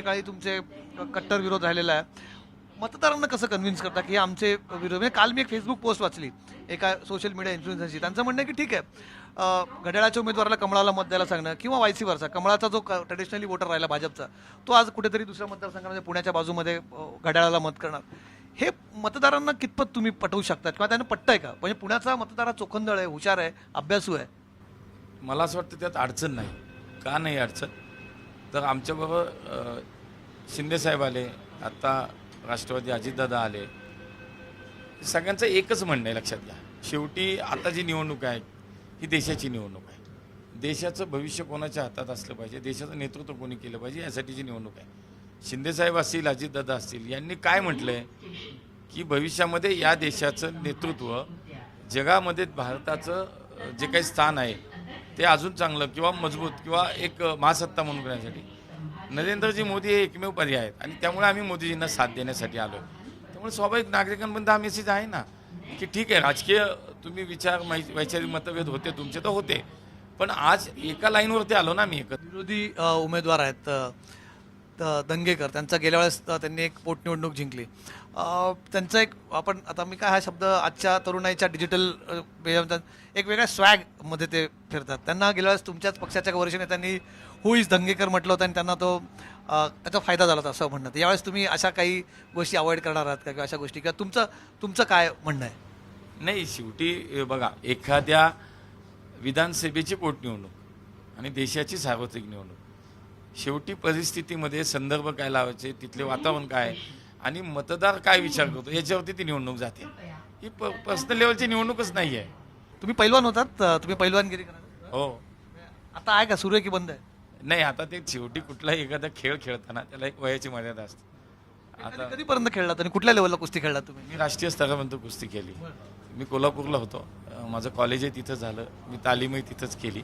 काळी तुमचे कट्टर विरोध राहिलेला आहे. मतदारांना कसं कन्व्हिन्स करता की हे आमचे विरोध म्हणजे काल मी एक फेसबुक पोस्ट वाचली एका सोशल मीडिया इन्फ्लुएन्सरची. त्यांचं म्हणणं आहे की ठीक आहे, घड्याळाच्या उमेदवाराला कमळाला मत द्यायला सांगणं किंवा वायसी वर्सा, कमळाचा जो ट्रेडिशनली वोटर राहिला भाजपचा, तो आज कुठेतरी दुसऱ्या मतदारसंघामध्ये पुण्याच्या बाजूमध्ये घड्याळाला मत करणार. हे मतदारांना कितपत तुम्ही पटवू शकतात किंवा त्यांना पटतंय का? म्हणजे पुण्याचा मतदार हा चोखंदळ आहे, हुशार आहे, अभ्यासू आहे. मला असं वाटतं त्यात अडचण नाही. का नाही अडचण? तर आमच्याबरोबर शिंदेसाहेब आले, आत्ता राष्ट्रवादी अजितदादा आले. सगळ्यांचं एकच म्हणणं आहे, लक्षात घ्या. शेवटी आता जी निवडणूक आहे ही देशाची निवडणूक आहे. देशाचं भविष्य कोणाच्या हातात असलं पाहिजे, देशाचं नेतृत्व कोणी केलं पाहिजे, यासाठीची निवडणूक आहे. शिंदेसाहेब असतील, अजितदादा असतील, यांनी काय म्हटलं आहे की भविष्यामध्ये या देशाचं नेतृत्व जगामध्ये भारताचं जे काही स्थान आहे ते अजून चांगलं किंवा मजबूत किंवा एक महासत्ता म्हणून करण्यासाठी नरेंद्रजी मोदी हे एकमेव पर्याय आहेत. आणि त्यामुळे आम्ही मोदीजींना साथ देण्यासाठी आलो. त्यामुळे स्वाभाविक नागरिकांपर्यंत हा मेसेज आहे ना की ठीक आहे, राजकीय तुम्ही विचार वैचारिक मतभेद होते तुमचे तर होते, पण आज एका लाईनवरती आलो ना आम्ही एकत्र. विरोधी उमेदवार आहेत दंगेकर, त्यांचा गेल्या वेळेस त्यांनी एक पोटनिवडणूक जिंकली. त्यांचं एक आपण आता मी काय हा शब्द आजच्या तरुणाईच्या डिजिटल एक वेगळ्या स्वॅगमध्ये ते फिरतात. त्यांना गेल्या वेळेस तुमच्याच पक्षाच्या वरिष्ठ नेत्यांनी हु इज दंगेकर म्हटलं होतं आणि त्यांना तो त्याचा फायदा झाला होता असं म्हणणं. यावेळेस तुम्ही अशा काही गोष्टी अवॉइड करणार आहात का किंवा अशा गोष्टी किंवा तुमचं काय म्हणणं आहे? नाही, शेवटी बघा, एखाद्या विधानसभेची पोटनिवडणूक आणि देशाची सार्वत्रिक निवडणूक, शेवटी परिस्थितीमध्ये संदर्भ काय लावायचे, तिथले वातावरण काय आणि मतदार काय विचार करतो याच्यावरती ती निवडणूक जाते. ही पर्सनल लेवलची निवडणूकच नाही आहे. तुम्ही पैलवान होतात, तुम्ही पैलवानगिरी करा. हो. आता आहे का, सुरू आहे की बंद आहे? नाही, आता ते शेवटी कुठलाही एखादा खेळ खेळताना त्याला एक वयाची मर्यादा असते. आता कधीपर्यंत खेळलात आणि कुठल्या लेवलला कुस्ती खेळलात तुम्ही? मी राष्ट्रीय स्तरापर्यंत कुस्ती केली. मी कोल्हापूरला होतो, माझं कॉलेजही तिथं झालं, मी तालीमही तिथंच केली.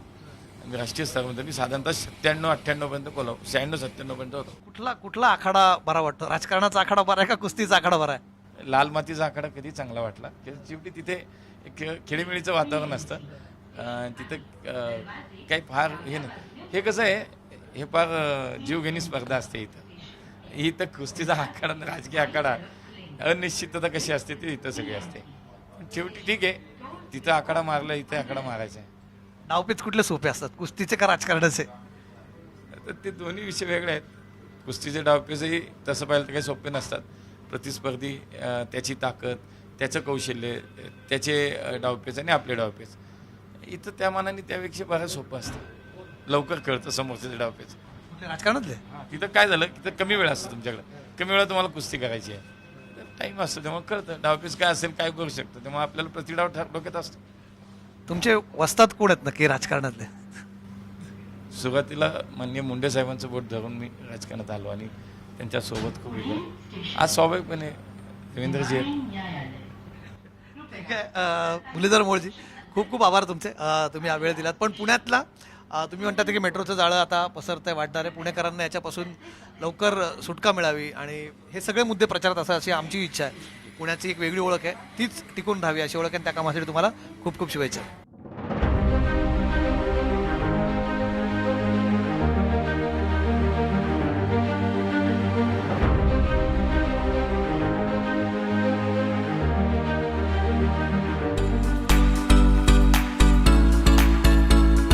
मी राष्ट्रीय स्तरापर्यंत मी साधारणतः 97-98 पर्यंत कोल्हापूर 96-97 पर्यंत होतो. कुठला आखाडा बरा वाटतो? राजकारणाचा आखाडा बरा आहे का कुस्तीचा आखाडा बरा आहे? लाल मातीचा आखाडा कधी चांगला वाटला की शेवटी तिथे एक खेळीमेळीचं वातावरण असतं. तिथं काही फार हे नाही. हे कसं आहे, हे फार जीवघेणी स्पर्धा असते इथं कुस्तीचा आखाडा राजकीय आखाडा अनिश्चितता कशी असते ती इथं सगळी असते. पण शेवटी ठीक आहे, तिथं आखाडा मारला, इथे आखाडा मारायचा आहे. डावपेच कुठले सोपे असतात, कुस्तीचे का राजकारणाचे? तर ते दोन्ही विषय वेगळे आहेत. कुस्तीचे डावपेचही तसं पाहिलं तर काही सोपे नसतात. प्रतिस्पर्धी, त्याची ताकद, त्याचं कौशल्य, त्याचे डावपेच आणि आपले डावपेच, इथं त्या मानाने त्यापेक्षा बरं सोपं असतं. लवकर कळतं समोरचे डावपेच. राजकारणातले तिथं काय झालं, तिथं कमी वेळ असतो तुमच्याकडे, कमी वेळा तुम्हाला कुस्ती करायची आहे, टाईम असतो, त्यामुळे कळतं डावपेच काय असेल, काय करू शकतं. त्यामुळे आपल्याला प्रतिडाव डोक्यात असतो. तुमचे वस्ताद कोण आहेत नक्की राजकारणातले? सुरुवातीला माननीय मुंडे साहेबांचं बोट धरून मी राजकारणात आलो आणि त्यांच्यासोबत खूप वेगळं. आज स्वाभाविकपणे देवेंद्रजी आहेत. ठीक आहे. मुरलीधर मोहोळजी, खूप खूप आभार तुमचे, तुम्ही हा वेळ दिलात. पण पुण्यातला तुम्ही म्हणतात की मेट्रोचं जाळं आता पसरतंय, वाढणार आहे. पुणेकरांना याच्यापासून लवकर सुटका मिळावी आणि हे सगळे मुद्दे प्रचारात असा अशी आमची इच्छा आहे. पुण्याची एक वेगळी ओळख आहे, तीच टिकून राहावी अशी ओळख आहे. त्या कामासाठी तुम्हाला खूप खूप शुभेच्छा.